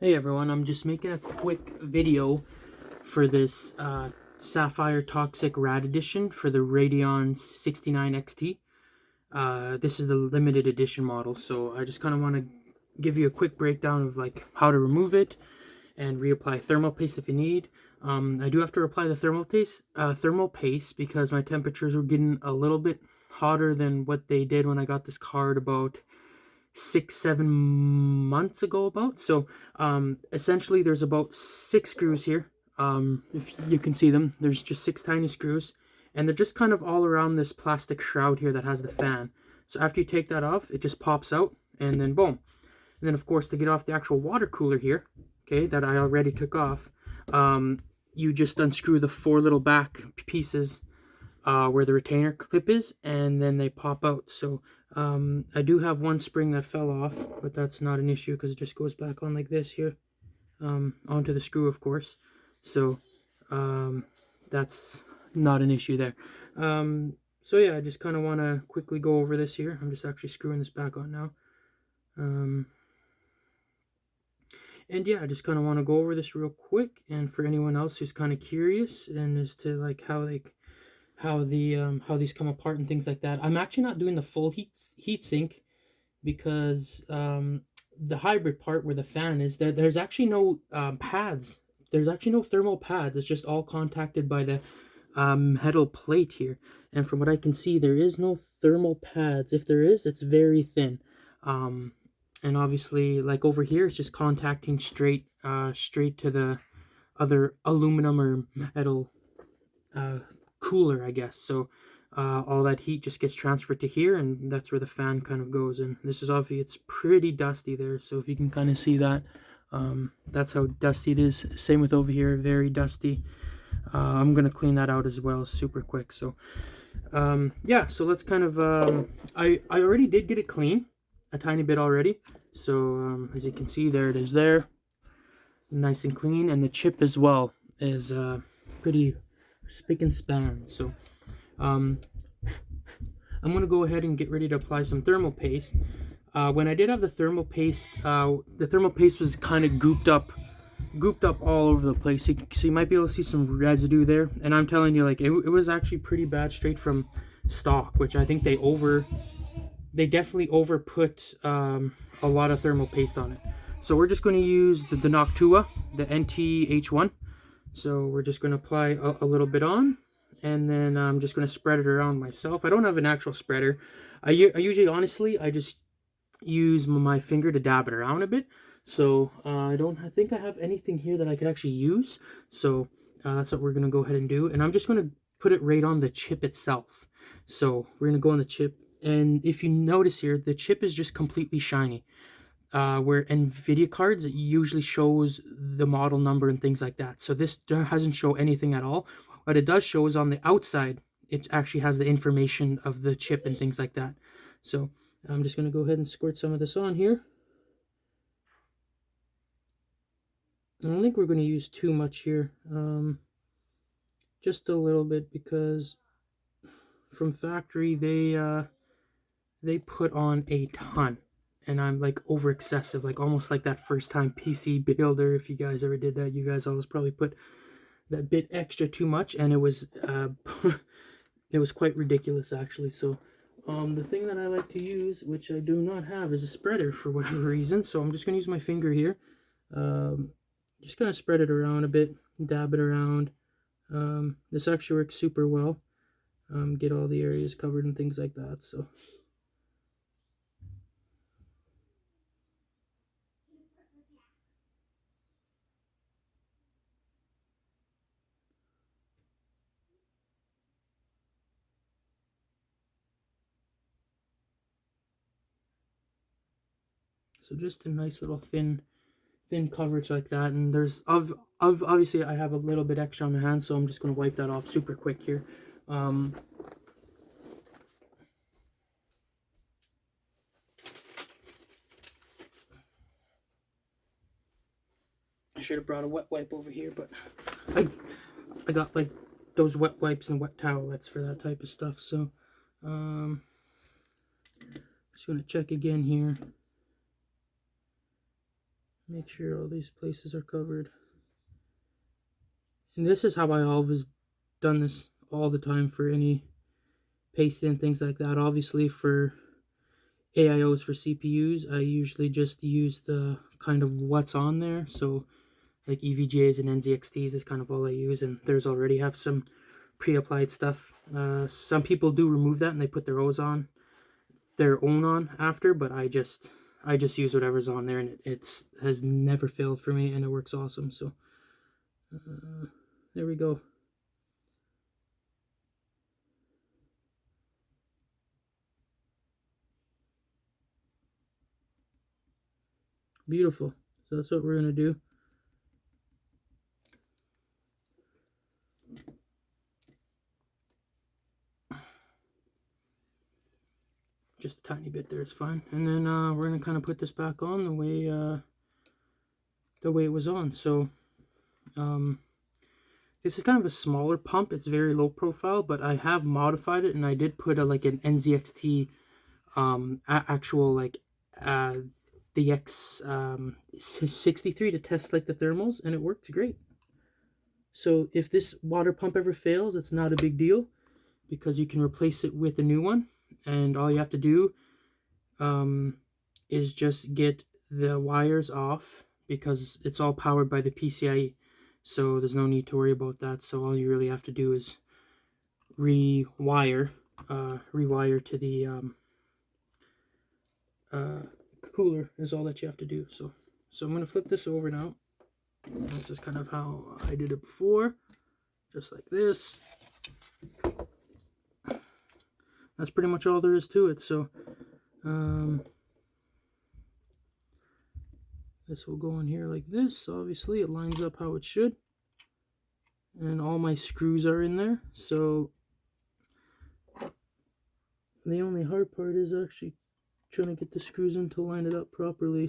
Hey everyone, I'm just making a quick video for this Sapphire Toxic Rad Edition for the Radeon 69 XT. This is the limited edition model, so I just kind of want to give you a quick breakdown of like how to remove it and reapply thermal paste if you need. I do have to apply the thermal paste because my temperatures were getting a little bit hotter than what they did when I got this card about 6-7 months ago. Essentially there's about 6 screws here. If you can see them, there's just 6 tiny screws, and they're just kind of all around this plastic shroud here that has the fan. So after you take that off, it just pops out, and then boom. And then of course, to get off the actual water cooler here, okay, that I already took off, you just unscrew the 4 little back pieces where the retainer clip is, and then they pop out. So I do have one spring that fell off, but that's not an issue because it just goes back on like this here, onto the screw, of course. So that's not an issue there. So yeah, I just kind of want to quickly go over this here. I'm just actually screwing this back on now. And yeah, I just kind of want to go over this real quick, and for anyone else who's kind of curious and as to like how these come apart and things like that. I'm actually not doing the full heat sink because the hybrid part where the fan is there's actually no pads. There's actually no thermal pads. It's just all contacted by the metal plate here. And from what I can see, there is no thermal pads. If there is, it's very thin. And obviously, like over here, it's just contacting straight to the other aluminum or metal cooler, I guess. So all that heat just gets transferred to here, and that's where the fan kind of goes. And this is obviously, it's pretty dusty there, so if you can kind of see that, that's how dusty it is. Same with over here, very dusty. I'm gonna clean that out as well super quick. So yeah, so let's kind of I already did get it clean a tiny bit already. So as you can see, there it is there, nice and clean. And the chip as well is pretty spick and span. So I'm going to go ahead and get ready to apply some thermal paste. When I did have the thermal paste was kind of gooped up all over the place. So you might be able to see some residue there. And I'm telling you, like, it was actually pretty bad straight from stock, which I think they definitely over put a lot of thermal paste on it. So we're just going to use the Noctua, the NTH1. So we're just going to apply a little bit on, and then I'm just going to spread it around myself. I don't have an actual spreader. I usually, honestly, I just use my finger to dab it around a bit. So I think I have anything here that I could actually use. So that's what we're going to go ahead and do. And I'm just going to put it right on the chip itself. So we're going to go on the chip. And if you notice here, the chip is just completely shiny. Where NVIDIA cards, it usually shows the model number and things like that. So this doesn't show anything at all. What it does show is on the outside, it actually has the information of the chip and things like that. So I'm just going to go ahead and squirt some of this on here. I don't think we're going to use too much here. Just a little bit, because from factory, they put on a ton. And I'm like over excessive, like almost like that first time PC builder. If you guys ever did that, you guys always probably put that bit extra too much, and it was it was quite ridiculous actually. So the thing that I like to use, which I do not have, is a spreader for whatever reason. So I'm just gonna use my finger here, just gonna spread it around a bit, dab it around. This actually works super well. Get all the areas covered and things like that. So just a nice little thin coverage like that. And there's obviously I have a little bit extra on my hand, so I'm just going to wipe that off super quick here. I should have brought a wet wipe over here, but I got like those wet wipes and wet towelettes for that type of stuff. So just going to check again here. Make sure all these places are covered. And this is how I always done this all the time for any pasting and things like that. Obviously for AIOs for CPUs, I usually just use the kind of what's on there. So like EVGAs and NZXTs is kind of all I use, and there's already have some pre-applied stuff. Some people do remove that and they put their own on after, but I just use whatever's on there, and it has never failed for me, and it works awesome. So there we go. Beautiful. So that's what we're gonna do. Just a tiny bit there is fine. And then we're gonna kind of put this back on the way it was on. So this is kind of a smaller pump. It's very low profile, but I have modified it, and I did put like an NZXT actual like the X63 to test like the thermals, and it worked great. So if this water pump ever fails, it's not a big deal, because you can replace it with a new one, and all you have to do is just get the wires off, because it's all powered by the PCIe, so there's no need to worry about that. So all you really have to do is rewire to the cooler is all that you have to do. So I'm going to flip this over now. This is kind of how I did it before, just like this. That's pretty much all there is to it. So this will go in here like this. Obviously it lines up how it should, and all my screws are in there. So the only hard part is actually trying to get the screws in to line it up properly.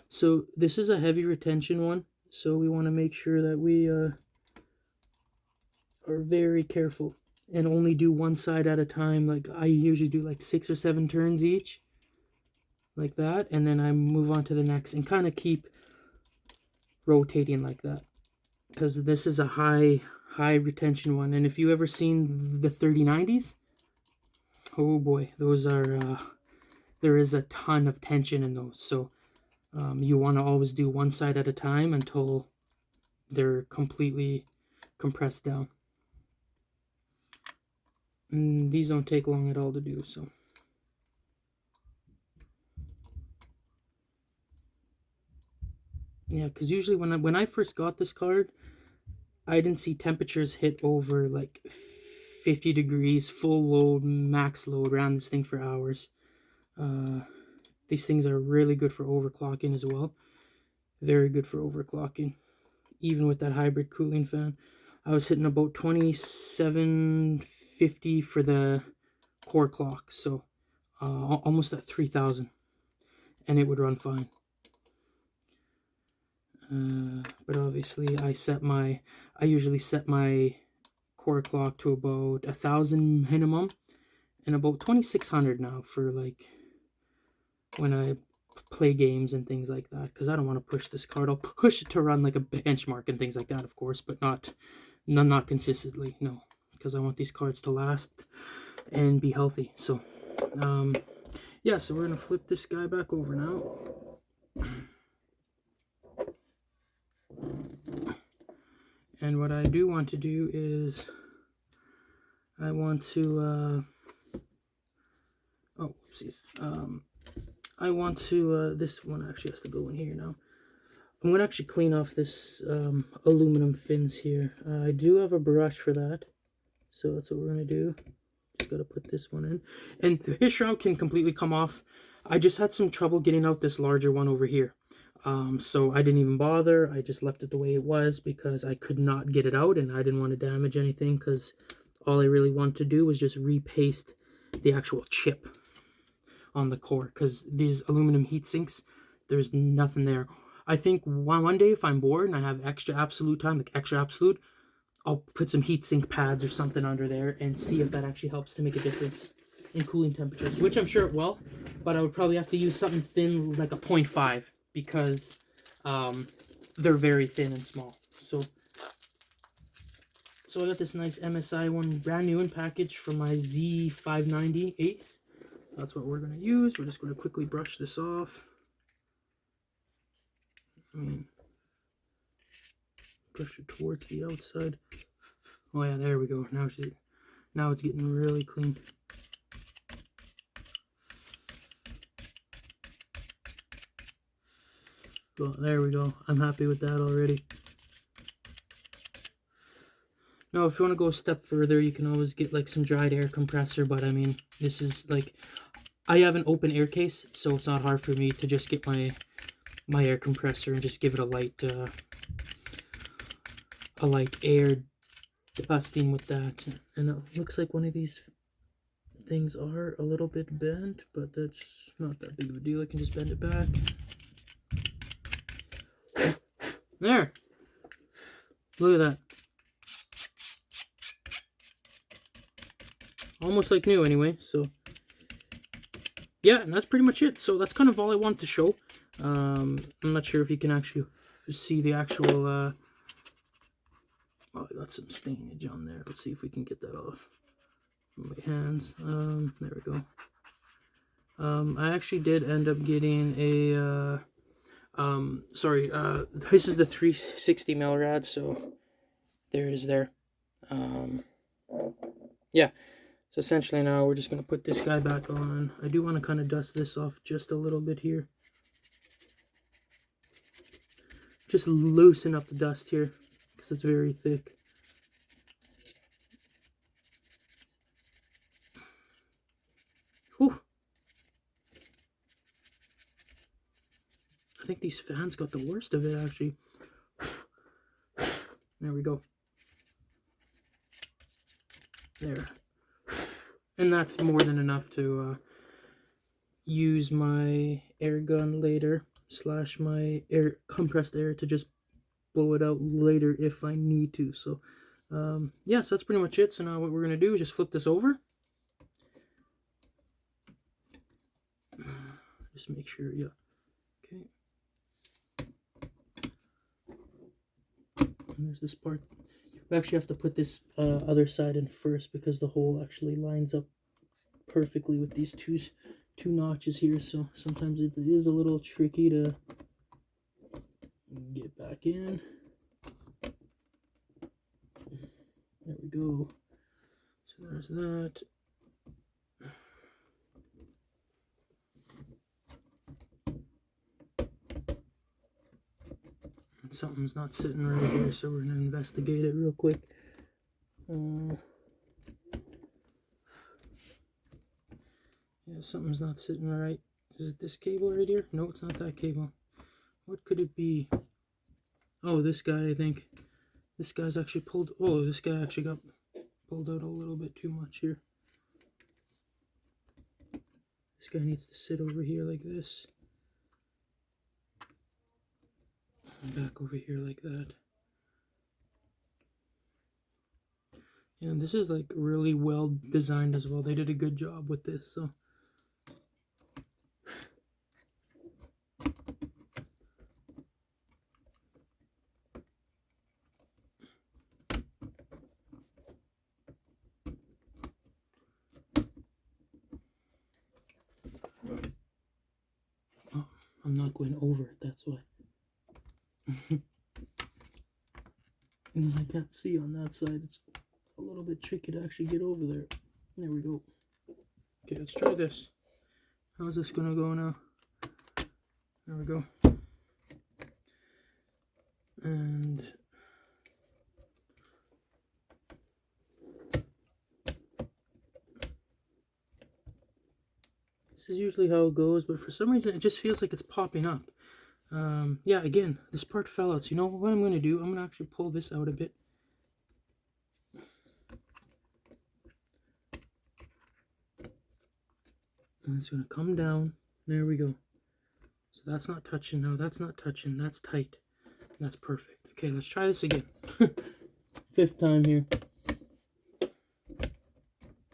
So this is a heavy retention one, so we want to make sure that we are very careful and only do one side at a time. Like I usually do like 6 or 7 turns each, like that, and then I move on to the next and kind of keep rotating like that, because this is a high retention one. And if you ever seen the 3090s, oh boy, those are there is a ton of tension in those. So you want to always do one side at a time until they're completely compressed down. And these don't take long at all to do. So yeah, because usually when I first got this card, I didn't see temperatures hit over like 50 degrees, full load, max load, ran this thing for hours. These things are really good for overclocking as well. Very good for overclocking. Even with that hybrid cooling fan, I was hitting about 2750 for the core clock, so almost at 3000, and it would run fine. But obviously I usually set my core clock to about 1000 minimum, and about 2600 now for like when I play games and things like that, because I don't want to push this card. I'll push it to run like a benchmark and things like that, of course, but not consistently, no, because I want these cards to last and be healthy. So yeah, so we're gonna flip this guy back over now. And what I do want to do is I want to oh, whoopsies. I want to this one actually has to go in here now. I'm going to actually clean off this aluminum fins here. I do have a brush for that, so that's what we're going to do. Just got to put this one in. And this shroud can completely come off. I just had some trouble getting out this larger one over here. So I didn't even bother. I just left it the way it was because I could not get it out, and I didn't want to damage anything, because all I really wanted to do was just repaste the actual chip on the core, because these aluminum heat sinks, there's nothing there. I think one day if I'm bored and I have extra absolute time, like extra absolute, I'll put some heat sink pads or something under there and see if that actually helps to make a difference in cooling temperatures, which I'm sure it will, but I would probably have to use something thin like a 0.5, because they're very thin and small. So I got this nice MSI one, brand new in package for my Z590 Ace. That's what we're going to use. We're just going to quickly brush this off. Brush it towards the outside. Oh yeah, there we go. Now it's getting really clean. Well, there we go. I'm happy with that already. Now, if you want to go a step further, you can always get like some dried air compressor, but I mean, this is like, I have an open air case, so it's not hard for me to just get my air compressor and just give it a light air dusting with that. And it looks like one of these things are a little bit bent, but that's not that big of a deal. I can just bend it back. There! Look at that. Almost like new anyway, so yeah, and that's pretty much it. So that's kind of all I wanted to show. I'm not sure if you can actually see the actual oh, I got some stainage on there. Let's see if we can get that off from my hands. There we go. I actually did end up getting a this is the 360 mil rad, so there it is there. Yeah. So essentially now we're just going to put this guy back on. I do want to kind of dust this off just a little bit here. Just loosen up the dust here because it's very thick. Whew. I think these fans got the worst of it actually. There we go. There. And that's more than enough to use my air gun later, / my compressed air to just blow it out later if I need to. So, yeah, so that's pretty much it. So now what we're going to do is just flip this over. Just make sure, yeah. Okay. And there's this part. We actually have to put this other side in first because the hole actually lines up perfectly with these two notches here, so sometimes it is a little tricky to get back in. There we go. So there's that. Something's not sitting right here, so we're going to investigate it real quick. Yeah, something's not sitting right. Is it this cable right here? No, it's not that cable. What could it be? Oh, this guy, I think. This guy's actually pulled... Oh, this guy actually got pulled out a little bit too much here. This guy needs to sit over here like this. Back over here like that. And this is like really well designed as well. They did a good job with this, so oh, I'm not going over it, that's why. And I can't see on that side. It's a little bit tricky to actually get over there. There we go. Okay, let's try this. How's this gonna go now? There we go. And this is usually how it goes, but for some reason it just feels like it's popping up. Yeah, again, this part fell out. So you know what I'm going to do? I'm going to actually pull this out a bit. And it's going to come down. There we go. So that's not touching now. That's not touching. That's tight. That's perfect. Okay, let's try this again. 5th time here.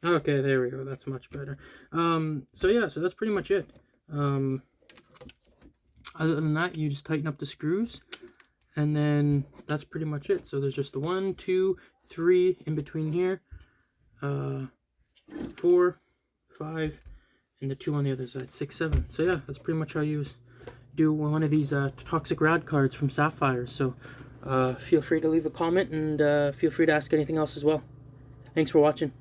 Okay, there we go. That's much better. So yeah, so that's pretty much it. other than that, you just tighten up the screws, and then that's pretty much it. So there's just the 1, 2, 3 in between here, 4, 5, and the 2 on the other side, 6, 7. So yeah, that's pretty much how you do one of these toxic rad cards from Sapphire. So feel free to leave a comment, and feel free to ask anything else as well. Thanks for watching.